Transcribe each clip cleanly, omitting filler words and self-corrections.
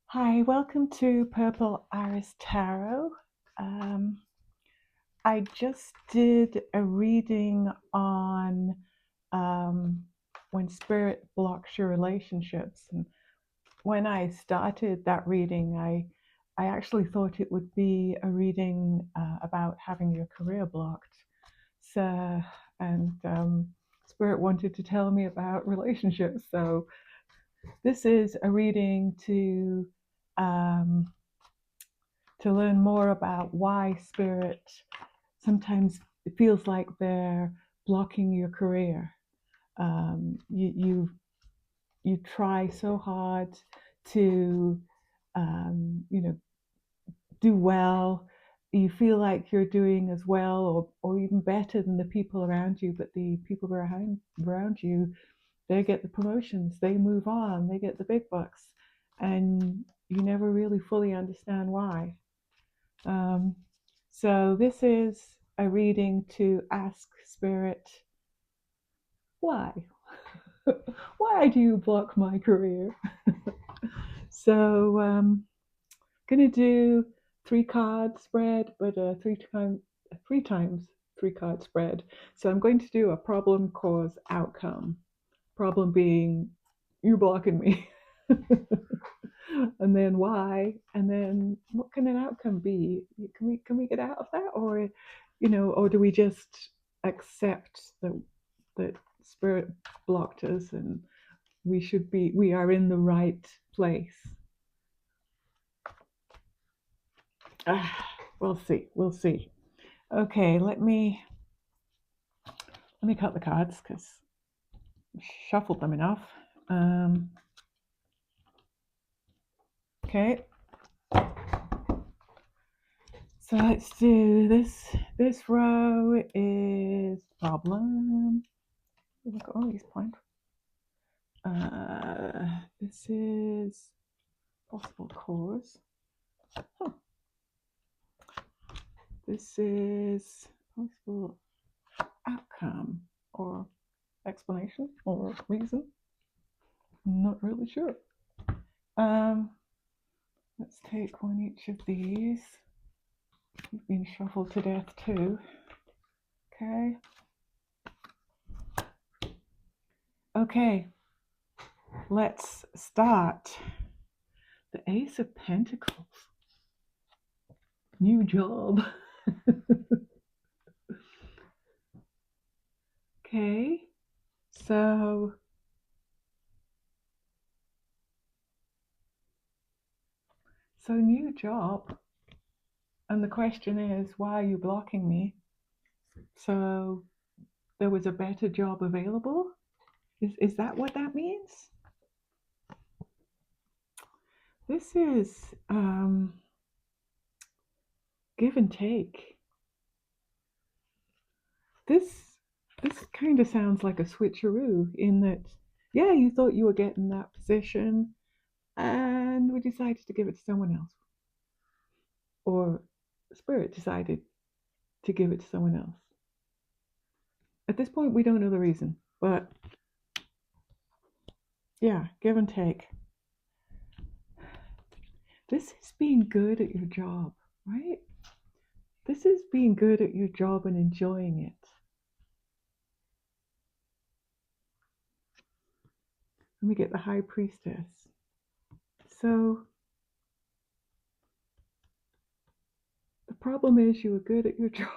Hi, welcome to Purple Iris Tarot. Um, I just did a reading on when spirit blocks your relationships. And when I started that reading, I actually thought it would be a reading about having your career blocked. So, and spirit wanted to tell me about relationships. So this is a reading um, to learn more about why spirit sometimes it feels like they're blocking your career. You try so hard to you know do well. You feel like you're doing as well or even better than the people around you, but the people around you, they get the promotions, they move on, they get the big bucks, and you never really fully understand why. Um, so this is a reading to ask Spirit, why? Why do you block my career? So gonna do 3 card spread, but three times 3 card spread. So I'm going to do a problem, cause, outcome. Problem being you're blocking me. And then why, and then what can an outcome be? Can we get out of that, or or do we just accept that spirit blocked us and we are in the right place? Ah, we'll see. Okay, let me cut the cards because I shuffled them enough. um okay, so let's do this row is problem. Look at all these points. This is possible cause. Huh. This is possible outcome or explanation or reason. I'm not really sure. Um, let's take one each of these. You've been shuffled to death too. Okay. Okay. Let's start. The Ace of Pentacles. New job. Okay. So new job. And the question is, why are you blocking me? So there was a better job available? Is that what that means? This is give and take. This kind of sounds like a switcheroo in that, yeah, you thought you were getting that position and we decided to give it to someone else. Or Spirit decided to give it to someone else. At this point, we don't know the reason, but yeah, give and take. This is being good at your job, right? This is being good at your job and enjoying it. Let me get the High Priestess. So the problem is you were good at your job.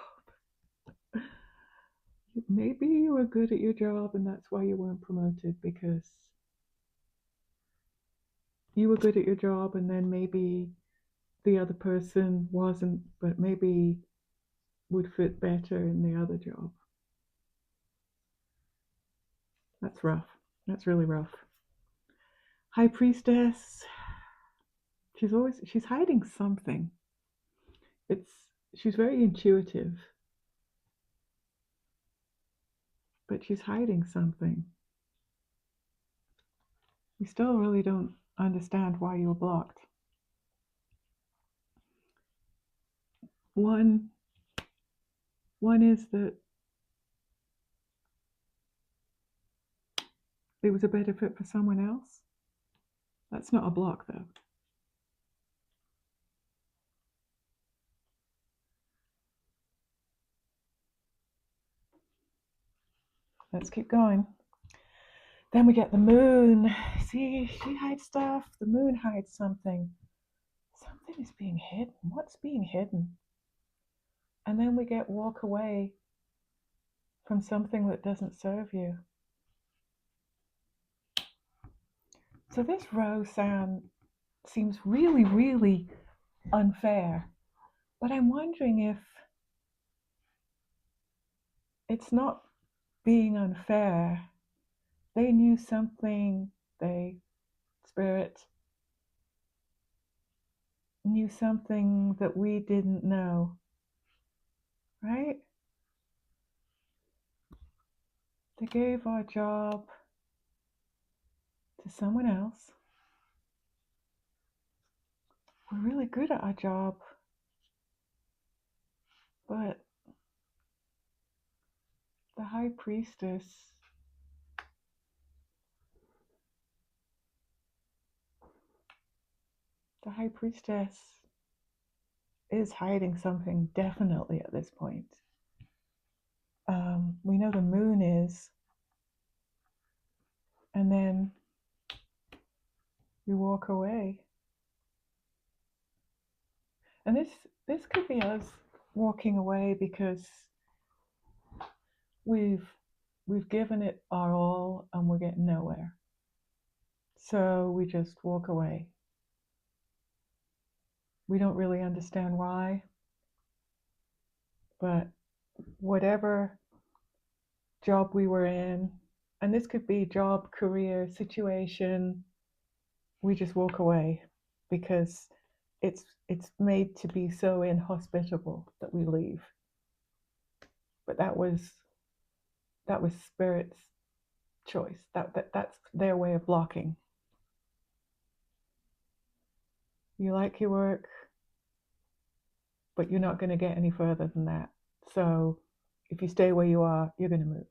Maybe you were good at your job and that's why you weren't promoted, because you were good at your job and then maybe the other person wasn't, but maybe would fit better in the other job. That's rough. That's really rough. High Priestess. She's hiding something. She's very intuitive, but she's hiding something. We still really don't understand why you were blocked. One is that it was a better fit for someone else. That's not a block though. Let's keep going. Then we get the moon. See, she hides stuff. The moon hides something. Something is being hidden. What's being hidden? And then we get walk away from something that doesn't serve you. So this row sound seems really, really unfair. But I'm wondering if it's not being unfair. They knew something, spirit, knew something that we didn't know, right? They gave our job to someone else. We're really good at our job, but the high priestess is hiding something definitely at this point. We know the moon is, and then we walk away. And this could be us walking away because we've given it our all and we're getting nowhere. So we just walk away. We don't really understand why, but whatever job we were in, and this could be job, career, situation, we just walk away because it's made to be so inhospitable that we leave. But that was Spirit's choice. That's their way of blocking. You like your work, but you're not going to get any further than that. So if you stay where you are, you're going to move.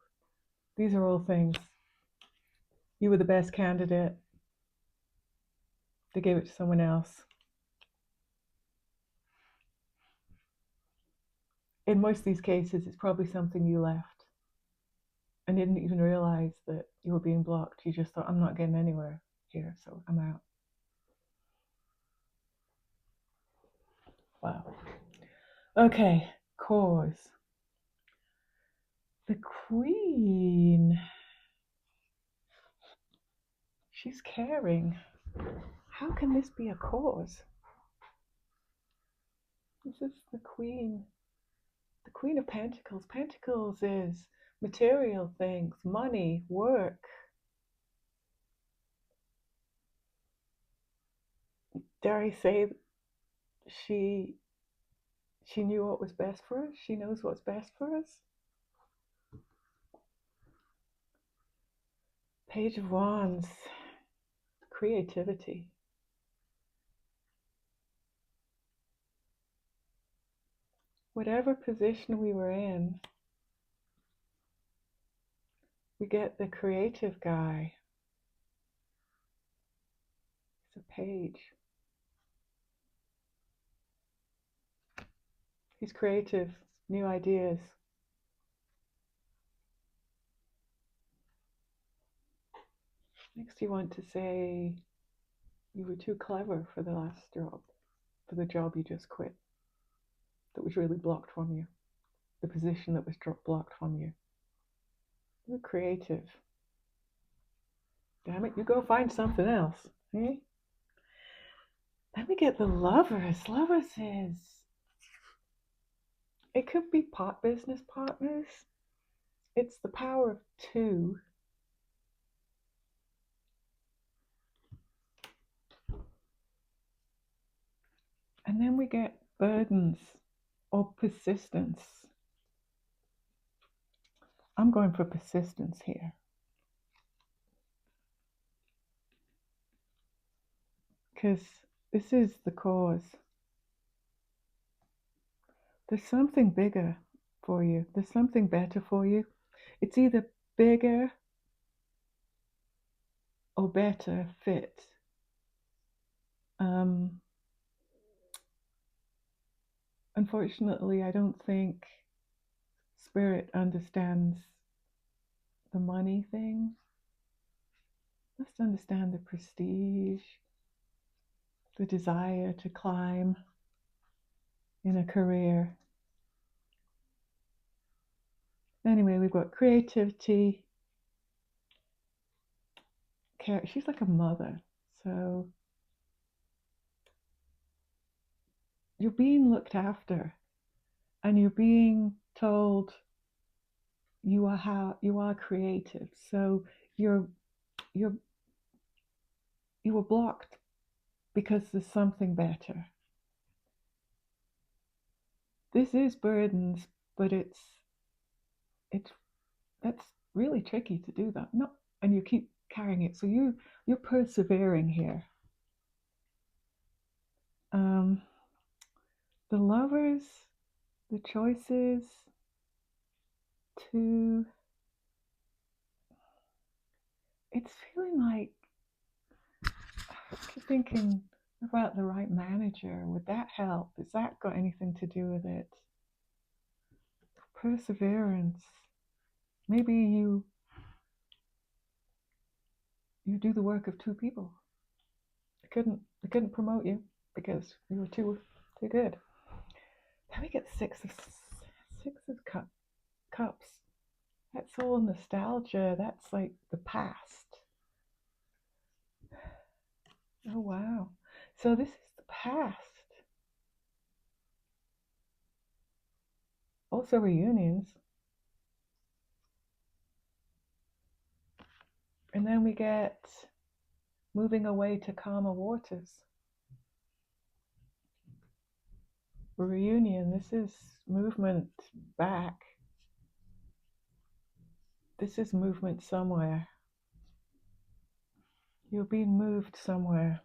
These are all things. You were the best candidate. They gave it to someone else. In most of these cases, it's probably something you left and didn't even realize that you were being blocked. You just thought, I'm not getting anywhere here, so I'm out. Wow. Okay, cause. The Queen. She's caring. How can this be a cause? This is the Queen. The Queen of Pentacles. Pentacles is material things, money, work. Dare I say she knew what was best for us? She knows what's best for us? Page of Wands. Creativity. Whatever position we were in, we get the creative guy. It's a page. He's creative, new ideas. Next you want to say you were too clever for the last job, for the job you just quit, that was really blocked from you, the position that was blocked from you. You're creative. Damn it, you go find something else. Eh? Then we get the Lovers. Lovers is, it could be business partners. It's the power of two. And then we get burdens or persistence. I'm going for persistence here. Because this is the cause. There's something bigger for you. There's something better for you. It's either bigger or better fit. Unfortunately, I don't think Spirit understands the money thing. Let's understand the prestige, the desire to climb in a career. Anyway, we've got creativity. She's like a mother. So you're being looked after and you're being told you are creative. So you're you're you were blocked because there's something better. This is burdens, but it's that's really tricky to do that. No, and you keep carrying it. So you're persevering here. Um, the lovers, the choices to it's feeling like I keep thinking about the right manager. Would that help? Has that got anything to do with it? Perseverance. Maybe you do the work of two people. They couldn't promote you because you were too good. Then we get cups. That's all nostalgia. That's like the past. Oh wow. So this is the past. Also reunions. And then we get moving away to calmer waters. Reunion. This is movement back. This is movement somewhere. You're being moved somewhere.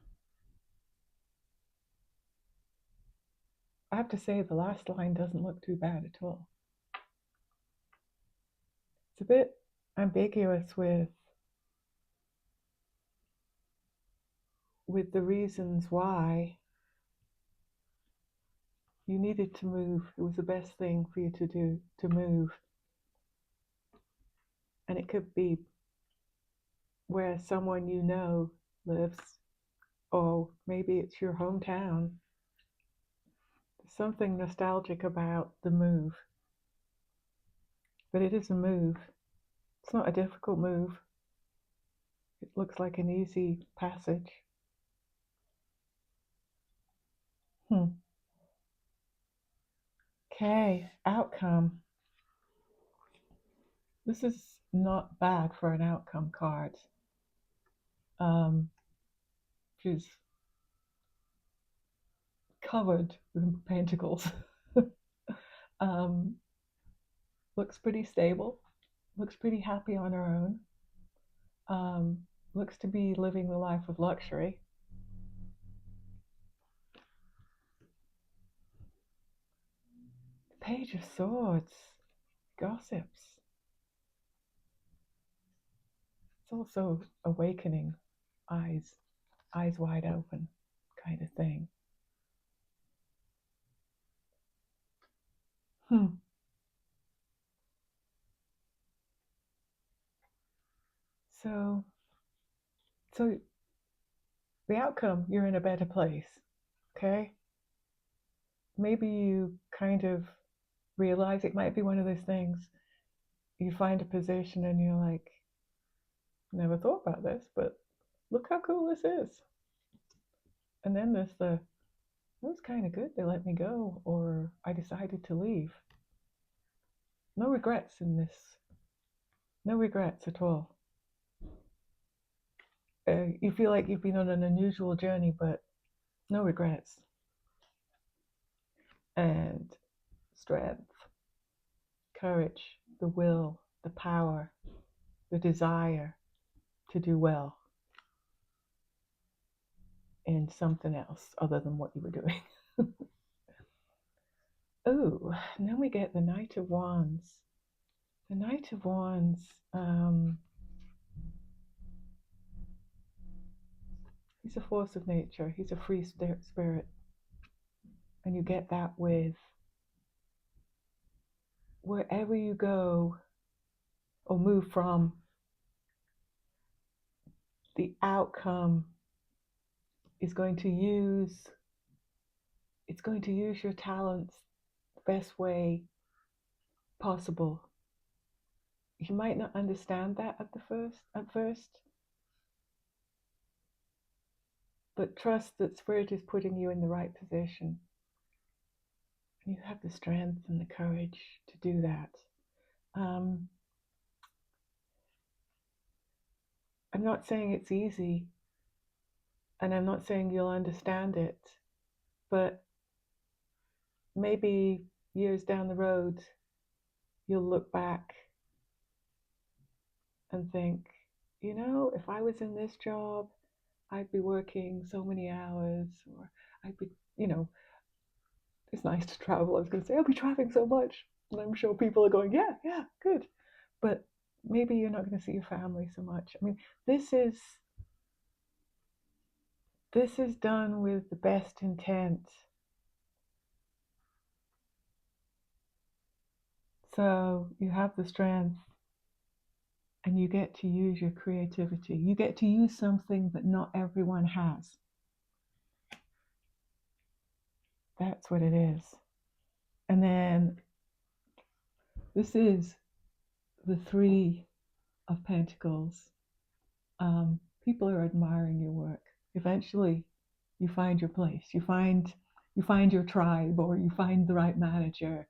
I have to say the last line doesn't look too bad at all. It's a bit ambiguous with the reasons why you needed to move. It was the best thing for you to do, to move. And it could be where someone you know lives, or maybe it's your hometown. There's something nostalgic about the move. But it is a move. It's not a difficult move. It looks like an easy passage. Okay, outcome. This is not bad for an outcome card. She's covered with pentacles. um, looks pretty stable. Looks pretty happy on her own. Looks to be living the life of luxury. Page of Swords. Gossips. It's also awakening. Eyes wide open kind of thing. So the outcome, you're in a better place. Okay? Maybe you kind of realize it might be one of those things. You find a position and you're like, never thought about this, but look how cool this is. And then there's it was kind of good they let me go, or I decided to leave. No regrets in this. No regrets at all. You feel like you've been on an unusual journey, but no regrets. And strength, courage, the will, the power, the desire to do well in something else other than what you were doing. Oh, and then we get the Knight of Wands. The Knight of Wands, he's a force of nature. He's a free spirit. And you get that with wherever you go, or move from the outcome is going to use it's going to use your talents the best way possible. You might not understand that at first, but trust that Spirit is putting you in the right position. And you have the strength and the courage to do that. I'm not saying it's easy, and I'm not saying you'll understand it, but maybe years down the road, you'll look back and think, if I was in this job, I'd be working so many hours, or I'd be, it's nice to travel. I was going to say, I'll be traveling so much. And I'm sure people are going, yeah, yeah, good. But maybe you're not going to see your family so much. I mean, this is done with the best intent. So you have the strength and you get to use your creativity. You get to use something that not everyone has. That's what it is. And then this is the Three of Pentacles. People are admiring your work. Eventually, you find your place. You find your tribe, or you find the right manager.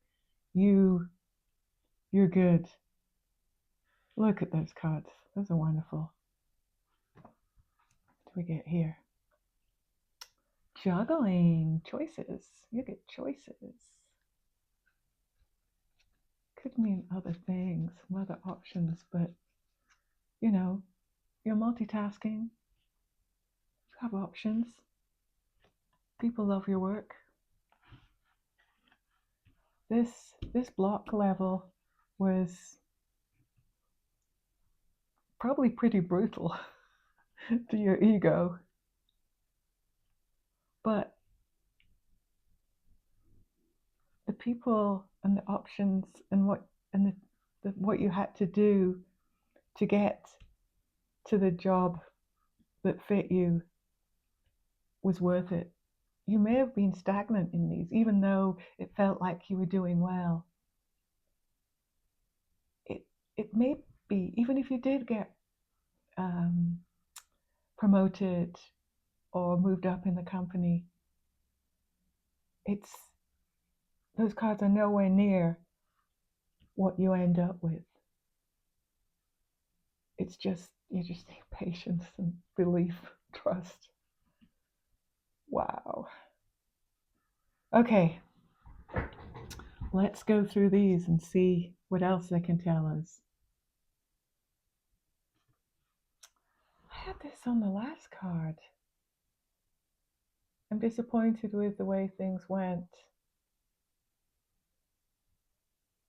You're good. Look at those cards. Those are wonderful. What do we get here? Juggling. Choices. You get choices. Could mean other things, some other options, but you're multitasking. You have options. People love your work. This block level was probably pretty brutal to your ego, but the people and the options and what you had to do to get to the job that fit you was worth it. You may have been stagnant in these, even though it felt like you were doing well. It may be, even if you did get promoted or moved up in the company, those cards are nowhere near what you end up with. It's just, you just need patience and belief, trust. Wow. Okay, let's go through these and see what else they can tell us. I had this on the last card. I'm disappointed with the way things went.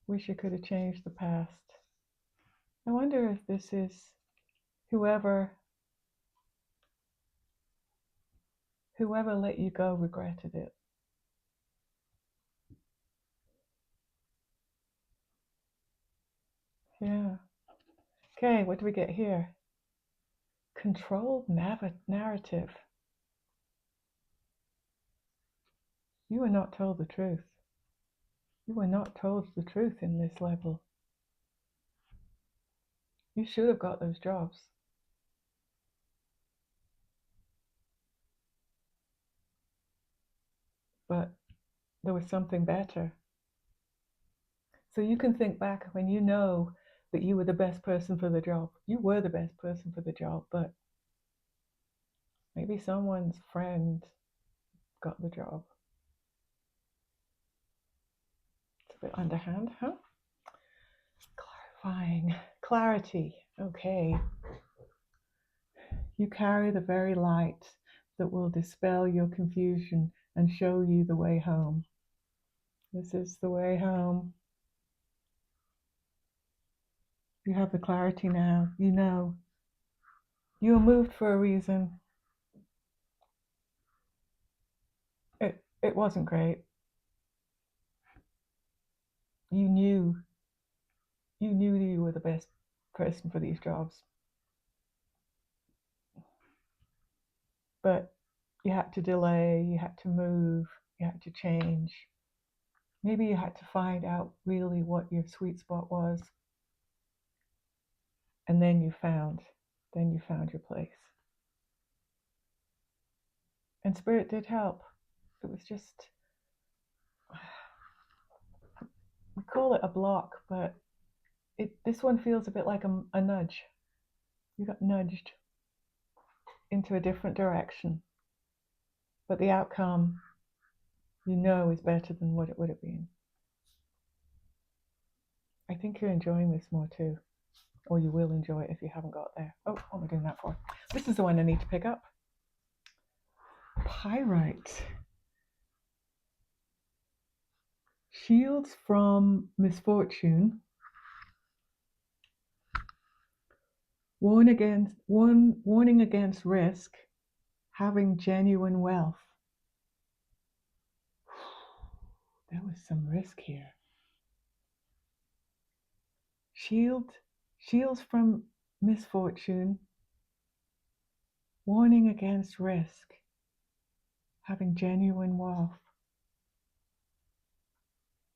Wish I could have changed the past. I wonder if this is whoever let you go regretted it. Yeah. Okay, what do we get here? Controlled narrative. You were not told the truth. You were not told the truth in this level. You should have got those jobs. But there was something better. So you can think back when you know that you were the best person for the job. You were the best person for the job, but maybe someone's friend got the job. It's a bit underhand, huh? Clarifying. Clarity. Okay. You carry the very light that will dispel your confusion and show you the way home. This is the way home. You have the clarity now. You know. You were moved for a reason. It wasn't great. You knew you were the best person for these jobs. But you had to delay, you had to move, you had to change. Maybe you had to find out really what your sweet spot was. And then you found your place. And Spirit did help. It was just, we call it a block, but this one feels a bit like a nudge. You got nudged into a different direction. But the outcome, you know, is better than what it would have been. I think you're enjoying this more too. Or you will enjoy it if you haven't got there. Oh, what am I doing that for? This is the one I need to pick up. Pyrite. Shields from misfortune. Warning against risk. Having genuine wealth. There was some risk here. Shields from misfortune. Warning against risk. Having genuine wealth.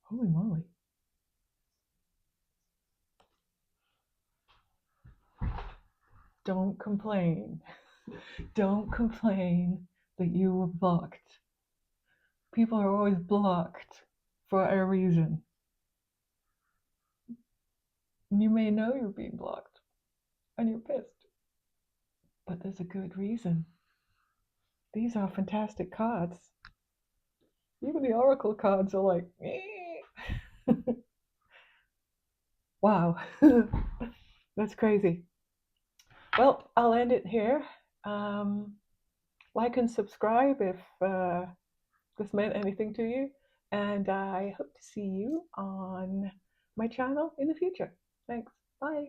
Holy moly. Don't complain. Don't complain that you were blocked. People are always blocked for a reason. You may know you're being blocked and you're pissed, but there's a good reason. These are fantastic cards. Even the oracle cards are like, eh. Wow. That's crazy. Well, I'll end it here. Like and subscribe if this meant anything to you, and I hope to see you on my channel in the future. Thanks. Bye.